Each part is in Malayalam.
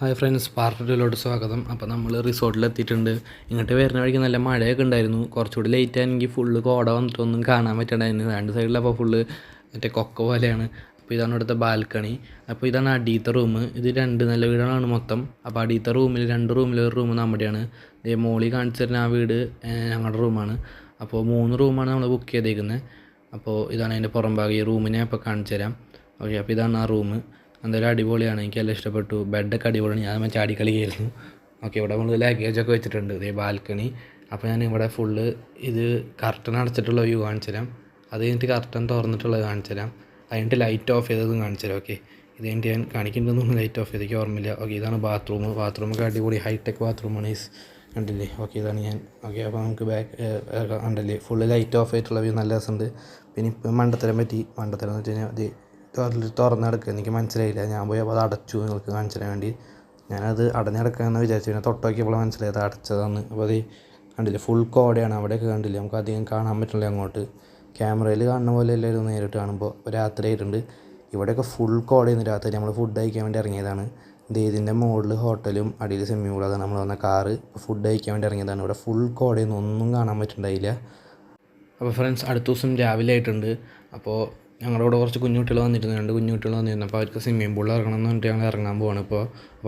ഹായ് ഫ്രണ്ട്സ്, പാർട്ട് 2 സ്വാഗതം. അപ്പോൾ നമ്മൾ റിസോർട്ടിലെത്തിയിട്ടുണ്ട്. ഇങ്ങോട്ട് വരുന്ന വഴിക്ക് നല്ല മഴയൊക്കെ ഉണ്ടായിരുന്നു. കുറച്ചുകൂടി ലേറ്റ് ആണെങ്കിൽ ഫുള്ള് കോട വന്നിട്ടൊന്നും കാണാൻ പറ്റണ്ടായിരുന്നു. രണ്ട് സൈഡിലപ്പോൾ ഫുള്ള് മറ്റേ കൊക്ക പോലെയാണ്. അപ്പോൾ ഇതാണ് ഇവിടുത്തെ ബാൽക്കണി. അപ്പോൾ ഇതാണ് അടിയത്തെ റൂം. ഇത് 2 നില വീടാണ് മൊത്തം. അപ്പോൾ അടിയത്തെ റൂമിൽ 2 റൂമിൽ ഒരു റൂം നമ്മുടെയാണ്. ഇതേ മോളി കാണിച്ചു തരുന്ന ആ വീട് ഞങ്ങളുടെ റൂമാണ്. അപ്പോൾ 3 റൂമാണ് നമ്മൾ ബുക്ക് ചെയ്തേക്കുന്നത്. അപ്പോൾ ഇതാണ് അതിൻ്റെ പുറം ഭാഗം. ഈ റൂമിനെ അപ്പോൾ കാണിച്ചു തരാം. ഓക്കെ, അപ്പോൾ ഇതാണ് ആ റൂം. എന്തായാലും അടിപൊളിയാണ്, എനിക്കെല്ലാം ഇഷ്ടപ്പെട്ടു. ബെഡൊക്കെ അടിപൊളിയാണ്, ഞാൻ ചാടി കളിയായിരുന്നു. ഓക്കെ, ഇവിടെ നമ്മൾ ലഗേജൊക്കെ വെച്ചിട്ടുണ്ട്. ഇതേ ബാൽക്കണി. അപ്പോൾ ഞാൻ ഇവിടെ ഫുള്ള് ഇത് കർട്ടൻ അടച്ചിട്ടുള്ള വ്യൂ കാണിച്ചു തരാം. അത് കഴിഞ്ഞിട്ട് കർട്ടൻ തുറന്നിട്ടുള്ളത് കാണിച്ചു തരാം. അതിൻ്റെ ലൈറ്റ് ഓഫ് ചെയ്തതും കാണിച്ചു തരാം. ഓക്കെ, ഇത് കഴിഞ്ഞിട്ട് ഞാൻ കാണിക്കേണ്ടതൊന്നും ലൈറ്റ് ഓഫ് ചെയ്തേക്ക് ഓർമ്മയില്ല. ഓക്കെ, ഇതാണ് ബാത്റൂമൊക്കെ അടിപൊളി ഹൈടെക് ബാത്റൂമാണ്. കണ്ടില്ലേ? ഓക്കെ, ഇതാണ് ഞാൻ. ഓക്കെ, അപ്പോൾ നമുക്ക് ബാക്ക് കണ്ടില്ലേ, ഫുള്ള് ലൈറ്റ് ഓഫ് ആയിട്ടുള്ള വ്യൂ നല്ല രസമുണ്ട്. പിന്നെ ഇപ്പം മണ്ടത്തരം എന്ന് വെച്ച് കഴിഞ്ഞാൽ അത് തുറന്നെടുക്കുക, എനിക്ക് മനസ്സിലായില്ല. ഞാൻ പോയി അപ്പോൾ അത് അടച്ചു നിങ്ങൾക്ക് കാണിച്ചു തരാൻ വേണ്ടി. ഞാനത് അടഞ്ഞെടുക്കാമെന്ന് വിചാരിച്ചു. പിന്നെ തൊട്ടോക്കിയപ്പോൾ മനസ്സിലായത് അടച്ചതാണ്. അപ്പോൾ അത് കണ്ടില്ല, ഫുൾ കോടയാണ്. അവിടെയൊക്കെ കണ്ടില്ല, നമുക്ക് അധികം കാണാൻ പറ്റില്ല അങ്ങോട്ട്. ക്യാമറയിൽ കാണുന്ന പോലെ എല്ലാവരും നേരിട്ട് കാണുമ്പോൾ. ഇപ്പോൾ രാത്രി ആയിട്ടുണ്ട്. ഇവിടെയൊക്കെ ഫുൾ കോടയായിരുന്നു രാത്രി. നമ്മൾ ഫുഡ് കഴിക്കാൻ വേണ്ടി ഇറങ്ങിയതാണ്. ഇതിൻ്റെ മുകളിൽ ഹോട്ടലും അടിയിൽ സ്വിമ്മിംഗ് പൂളും. അതാണ് നമ്മൾ വന്ന കാറ്. ഫുഡ് കഴിക്കാൻ വേണ്ടി ഇറങ്ങിയതാണ്. ഇവിടെ ഫുൾ കോടയൊന്നും ഒന്നും കാണാൻ പറ്റുന്നുണ്ടായില്ല. അപ്പോൾ ഫ്രണ്ട്സ്, അടുത്ത ദിവസം രാവിലെ ആയിട്ടുണ്ട്. അപ്പോൾ ഞങ്ങളുടെ കൂടെ കുറച്ച് കുഞ്ഞുകുട്ടികൾ വന്നിരുന്നു. 2 കുഞ്ഞുകുട്ടികൾ വന്നിരുന്നു. അപ്പോൾ അവർക്ക് സ്വിമ്മിംഗ് പൂളിൽ ഇറങ്ങണം എന്ന് പറഞ്ഞിട്ട് ഞങ്ങൾ ഇറങ്ങാൻ പോവാണ്. അപ്പോൾ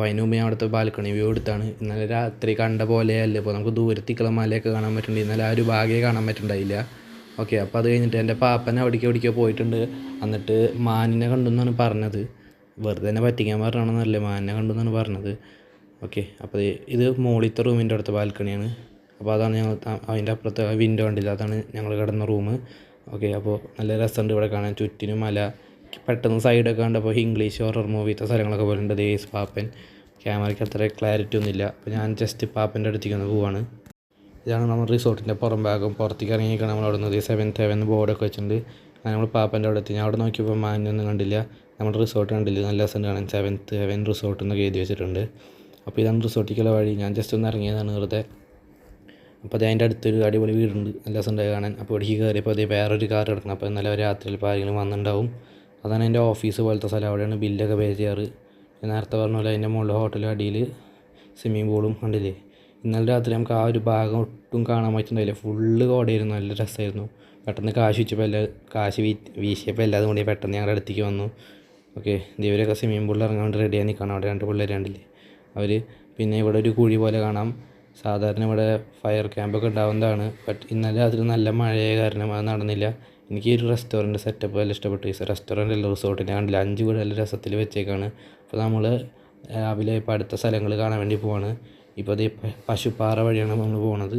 അതിന് മുമ്പ് ഞാൻ അവിടുത്തെ ബാൽക്കണി വ്യൂ എടുത്താണ്. ഇന്നലെ രാത്രി കണ്ട പോലെയല്ല. ഇപ്പോൾ നമുക്ക് ദൂരത്തേക്കുള്ള മലയൊക്കെ കാണാൻ പറ്റുന്നുണ്ട്. ഇന്നലെ ആ ഒരു ഭാഗമേ കാണാൻ പറ്റുന്നുണ്ടായില്ല. ഓക്കെ, അപ്പോൾ അത് കഴിഞ്ഞിട്ട് എൻ്റെ പാപ്പനെ എവിടേക്കോ പോയിട്ടുണ്ട്. എന്നിട്ട് മാനിനെ കണ്ടെന്നാണ് പറഞ്ഞത്. വെറുതെ തന്നെ പറ്റിക്കാൻ പറഞ്ഞാണെന്നല്ലേ, മാനിനെ കണ്ടെന്നാണ് പറഞ്ഞത്. ഓക്കെ, അപ്പോൾ ഇത് മോളിത്തെ റൂമിൻ്റെ അടുത്ത ബാൽക്കണിയാണ്. അപ്പോൾ അതാണ് ഞങ്ങൾ അതിൻ്റെ അപ്പുറത്തെ വിൻഡോ കണ്ടില്ല, അതാണ് ഞങ്ങൾ കിടന്ന റൂം. ഓക്കെ, അപ്പോൾ നല്ല രസമുണ്ട് ഇവിടെ കാണാൻ. ചുറ്റിനും മല. പെട്ടെന്ന് സൈഡൊക്കെ കണ്ടപ്പോൾ ഇംഗ്ലീഷ് ഹൊറർ മൂവിത്തെ സ്ഥലങ്ങളൊക്കെ പോലെ ഉണ്ട്. ദേശ് പാപ്പൻ. ക്യാമറയ്ക്ക് അത്ര ക്ലാരിറ്റി ഒന്നുമില്ല. അപ്പോൾ ഞാൻ ജസ്റ്റ് പാപ്പൻ്റെ അടുത്തേക്ക് ഒന്ന് പോവാണ്. ഇതാണ് നമ്മൾ റിസോർട്ടിൻ്റെ പുറം ഭാഗം. പുറത്തേക്ക് ഇറങ്ങിയിരിക്കണം. നമ്മൾ അവിടെ നിന്ന് 7th heaven ബോർഡൊക്കെ വെച്ചിട്ടുണ്ട്. അങ്ങനെ നമ്മൾ പാപ്പൻ്റെ അവിടെ എത്തി. ഞാൻ അവിടെ നോക്കിയപ്പോൾ മാനൊന്നും കണ്ടില്ല. നമ്മുടെ റിസോർട്ട് കണ്ടില്ല, നല്ല രസമുണ്ട് കാണാൻ. 7th heaven റിസോർട്ട് എന്നൊക്കെ എഴുതി വെച്ചിട്ടുണ്ട്. അപ്പോൾ ഇതാണ് റിസോർട്ടിലേക്കുള്ള വഴി. ഞാൻ ജസ്റ്റ് ഒന്ന് ഇറങ്ങിയതാണ് വെറുതെ. അപ്പോൾ അതിൻ്റെ അടുത്തൊരു അടിപൊളി വീടുണ്ട്, നല്ല രസമുണ്ടായി കാണാൻ. അപ്പോൾ ഇവിടേക്ക് കയറിയപ്പോൾ അതേ വേറൊരു കാർ കിടക്കണം. അപ്പോൾ ഇന്നലെ രാത്രിയിൽ ഇപ്പോൾ ആരെങ്കിലും വന്നിട്ടുണ്ടാവും. അതാണ് എൻ്റെ ഓഫീസ് പോലത്തെ സ്ഥലം. അവിടെയാണ് ബില്ലൊക്കെ പേ ചെയ്യാറ്. നേരത്തെ പറഞ്ഞ പോലെ അതിൻ്റെ മുകളിൽ ഹോട്ടലും അടിയിൽ സ്വിമ്മിംഗ് പൂളും കണ്ടില്ലേ. ഇന്നലെ രാത്രി നമുക്ക് ആ ഒരു ഭാഗം ഒട്ടും കാണാൻ പറ്റുന്നുണ്ടായില്ല. ഫുള്ള് കോടയായിരുന്നു, നല്ല രസമായിരുന്നു. പെട്ടെന്ന് കാശ് വീശിയപ്പോൾ എല്ലാതും കൂടി പെട്ടെന്ന് ഞങ്ങളുടെ അടുത്തേക്ക് വന്നു. ഓക്കെ, ഇവരൊക്കെ സ്വിമ്മിംഗ് പൂളിൽ ഇറങ്ങാൻ വേണ്ടി റെഡിയായി നിൽക്കണം. അവിടെ 2 പിള്ളേർ കണ്ടില്ലേ അവർ. പിന്നെ ഇവിടെ ഒരു കുഴി പോലെ കാണാം. സാധാരണ ഇവിടെ ഫയർ ക്യാമ്പൊക്കെ ഉണ്ടാവുന്നതാണ്. ബട്ട് ഇന്നലെ രാത്രി നല്ല മഴയായ കാരണം അത് നടന്നില്ല. എനിക്ക് ഈ ഒരു റെസ്റ്റോറൻറ്റ് സെറ്റപ്പ് നല്ല ഇഷ്ടപ്പെട്ടു. ഈ റെസ്റ്റോറൻറ്റ് അല്ല, റിസോർട്ടിനെ കണ്ടില്ല. 5 വീട് നല്ല രസത്തിൽ വെച്ചേക്കാണ്. അപ്പോൾ നമ്മൾ രാവിലെ ഇപ്പോൾ അടുത്ത സ്ഥലങ്ങൾ കാണാൻ വേണ്ടി പോവാണ്. ഇപ്പോൾ അത് പശുപ്പാറ വഴിയാണ് നമ്മൾ പോകുന്നത്.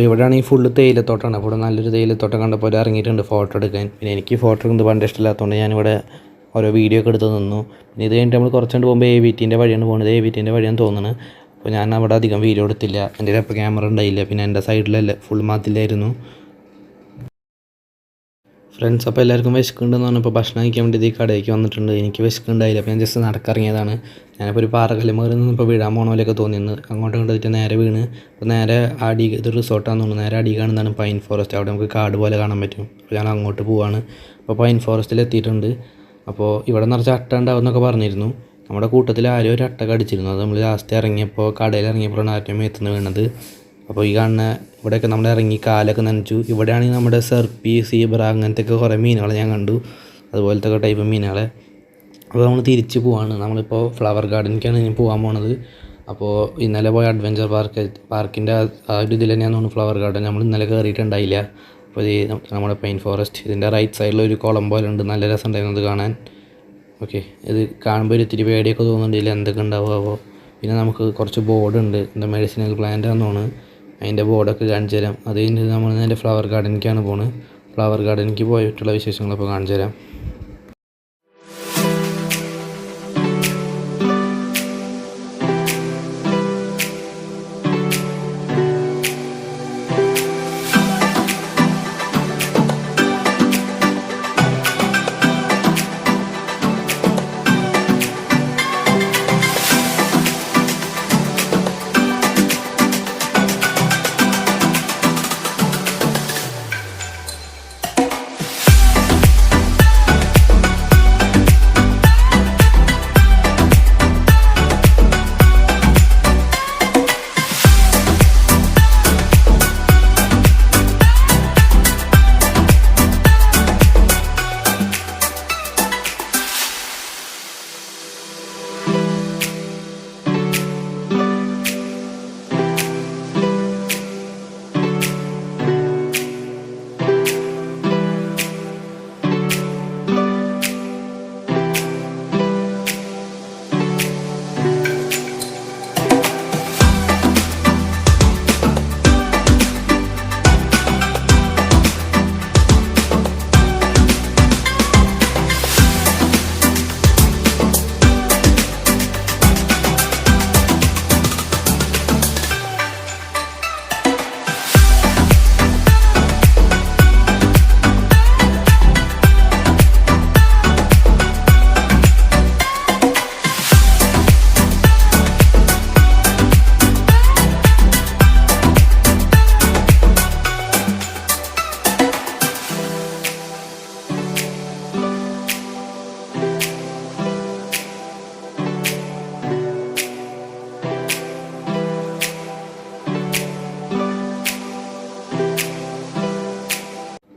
അപ്പോൾ ഇവിടെയാണെങ്കിൽ ഫുള്ള് തേയിലത്തോട്ടമാണ്. അപ്പോൾ ഇവിടെ നല്ലൊരു തേയിലത്തോട്ടം കണ്ടപ്പോൾ ഒരു ഇറങ്ങിയിട്ടുണ്ട് ഫോട്ടോ എടുക്കാൻ. പിന്നെ എനിക്ക് ഫോട്ടോ എടുക്കുന്നത് പണ്ട് ഇഷ്ടമില്ലാത്തതുകൊണ്ട് ഞാനിവിടെ ഓരോ വീഡിയോ ഒക്കെ എടുത്ത് നിന്നു. പിന്നെ ഇത് കഴിഞ്ഞിട്ട് നമ്മൾ കുറച്ചുകൊണ്ട് പോകുമ്പോൾ AVTൻ്റെ വഴിയാണ് പോകുന്നത്. AVTൻ്റെ വഴിയാണ് തോന്നുന്നത്. അപ്പോൾ ഞാൻ അവിടെ അധികം വീഡിയോ എടുത്തില്ല, എൻ്റെ അപ്പോൾ ക്യാമറ ഉണ്ടായില്ല. പിന്നെ എൻ്റെ സൈഡിലല്ല ഫുൾ മാത്തില്ലായിരുന്നു. ഫ്രണ്ട്സ്, അപ്പോൾ എല്ലാവർക്കും വിശക്കുന്നുണ്ടെന്ന് പറഞ്ഞപ്പോൾ ഭക്ഷണം കഴിക്കാൻ വേണ്ടി ഈ കടയിലേക്ക് വന്നിട്ടുണ്ട്. എനിക്ക് വിശക്കുന്നുണ്ടായില്ല, അപ്പോൾ ഞാൻ ജസ്റ്റ് നടക്കിറങ്ങിയതാണ്. ഞാനിപ്പോൾ ഒരു പാറക്കല്ല് മേറിൽ നിന്നിപ്പോൾ വീഴാൻ പോകണ പോലെയൊക്കെ തോന്നിയെന്ന് അങ്ങോട്ടും കൊണ്ടിട്ട് നേരെ വീണ്. അപ്പോൾ നേരെ ഇത് റിസോർട്ടാണെന്ന് തോന്നുന്നു. നേരെ അടി കാണുന്നതാണ് പൈൻ ഫോറസ്റ്റ്. അവിടെ നമുക്ക് കാട് പോലെ കാണാൻ പറ്റും. അപ്പോൾ ഞാൻ അങ്ങോട്ട് പോവാണ്. അപ്പോൾ പൈൻ ഫോറസ്റ്റിൽ എത്തിയിട്ടുണ്ട്. അപ്പോൾ ഇവിടെ നിറച്ച് അട്ട ഉണ്ടാവുമെന്നൊക്കെ പറഞ്ഞിരുന്നു. നമ്മുടെ കൂട്ടത്തിൽ ആരും ഒരു അട്ട കടിച്ചിരുന്നു. അത് നമ്മൾ ലാസ്റ്റ് ഇറങ്ങിയപ്പോൾ കടയിൽ ഇറങ്ങിയപ്പോഴാണ് ആറ്റം മേത്തുനിന്ന് വീണത്. അപ്പോൾ ഈ കാണുന്ന ഇവിടെയൊക്കെ നമ്മൾ ഇറങ്ങി കാലൊക്കെ നനച്ചു. ഇവിടെയാണെങ്കിൽ നമ്മുടെ സെർപ്പി, സീബ്ര അങ്ങനത്തെയൊക്കെ കുറേ മീനുകളെ ഞാൻ കണ്ടു, അതുപോലത്തെ ഒക്കെ ടൈപ്പ് മീനുകളെ. അപ്പോൾ നമ്മൾ തിരിച്ച് പോവാണ്. നമ്മളിപ്പോൾ ഫ്ലവർ ഗാർഡനിലേക്കാണ് ഇനി പോകാൻ പോണത്. അപ്പോൾ ഇന്നലെ പോയ അഡ്വഞ്ചർ പാർക്കിൻ്റെ ആ ഒരു ഇതിൽ തന്നെയാണ് തോന്നുന്നു ഫ്ലവർ ഗാർഡൻ. നമ്മൾ ഇന്നലെ കയറിയിട്ടുണ്ടായില്ല. അപ്പോൾ ഈ നമ്മുടെ പൈൻ ഫോറസ്റ്റ് ഇതിൻ്റെ റൈറ്റ് സൈഡിലൊരു കുളം പോലെ ഉണ്ട്. നല്ല രസം ഉണ്ടായിരുന്നു അത് കാണാൻ. ഓക്കെ, ഇത് കാണുമ്പോൾ ഒരു ഇത്തിരി പേടിയൊക്കെ തോന്നുന്നുണ്ട്, ഇതിൽ എന്തൊക്കെ ഉണ്ടാവുമോ. പിന്നെ നമുക്ക് കുറച്ച് ബോർഡുണ്ട്, എന്താ മെഡിസിനൽ പ്ലാന്റ് ആണെന്നാണ് അതിൻ്റെ ബോർഡൊക്കെ കാണിച്ചു തരാം. അത് കഴിഞ്ഞിട്ട് നമ്മൾ നേരെ ഫ്ലവർ ഗാർഡനിലേക്കാണ് പോകുന്നത്. ഫ്ലവർ ഗാർഡനിലേക്ക് പോയിട്ടുള്ള വിശേഷങ്ങളപ്പോൾ കാണിച്ചു തരാം.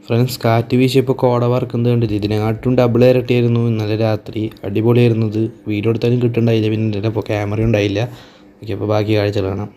ഫ്രണ്ട്സ്, കാറ്റ് വീശിയപ്പോൾ കോട വറക്കുന്നത് കണ്ടിട്ട് ഇതിനെക്കാട്ടും ഡബിൾ ഇരട്ടിയായിരുന്നു ഇന്നലെ രാത്രി. അടിപൊളിയായിരുന്നത്. വീഡിയോ എടുത്താലും കിട്ടുന്നുണ്ടായില്ല, പിന്നെ അപ്പോൾ ക്യാമറ ഉണ്ടായില്ല. ഓക്കെ, അപ്പോൾ ബാക്കി കാഴ്ചകൾ കാണാം.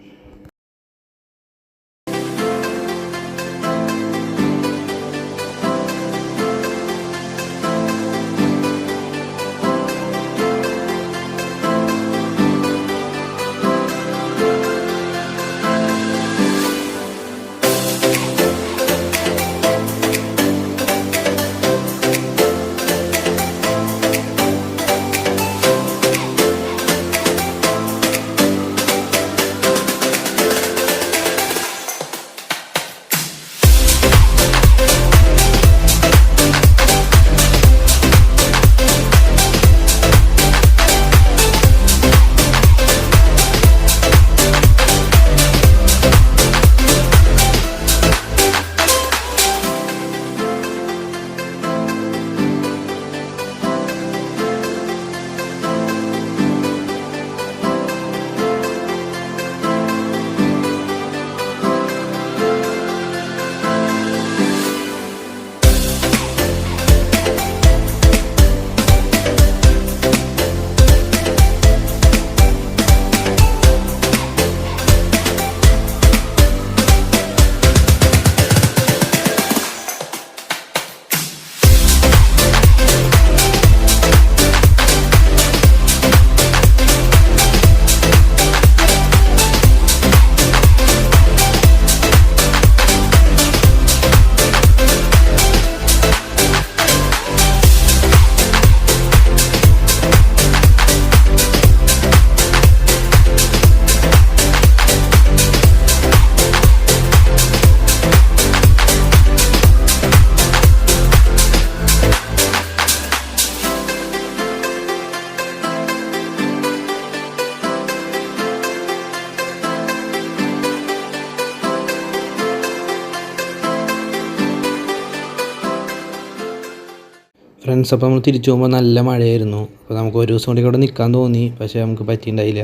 ഫ്രണ്ട്സ്, അപ്പോൾ നമ്മൾ തിരിച്ചു പോകുമ്പോൾ നല്ല മഴയായിരുന്നു. അപ്പോൾ നമുക്ക് ഒരു ദിവസം കൂടി അവിടെ നിൽക്കാൻ തോന്നി, പക്ഷേ നമുക്ക് പറ്റിയിട്ടുണ്ടായില്ല.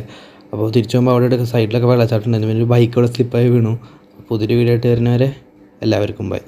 അപ്പോൾ തിരിച്ചു പോകുമ്പോൾ അവിടെ സൈഡിലൊക്കെ വെള്ളച്ചാട്ടം ഉണ്ടായിരുന്നു. പിന്നെ ഒരു ബൈക്ക് അവിടെ സ്ലിപ്പായി വീണു. പുതിയൊരു വീഡിയോ ആയിട്ട് വരുന്നവരെ എല്ലാവർക്കും ബൈ.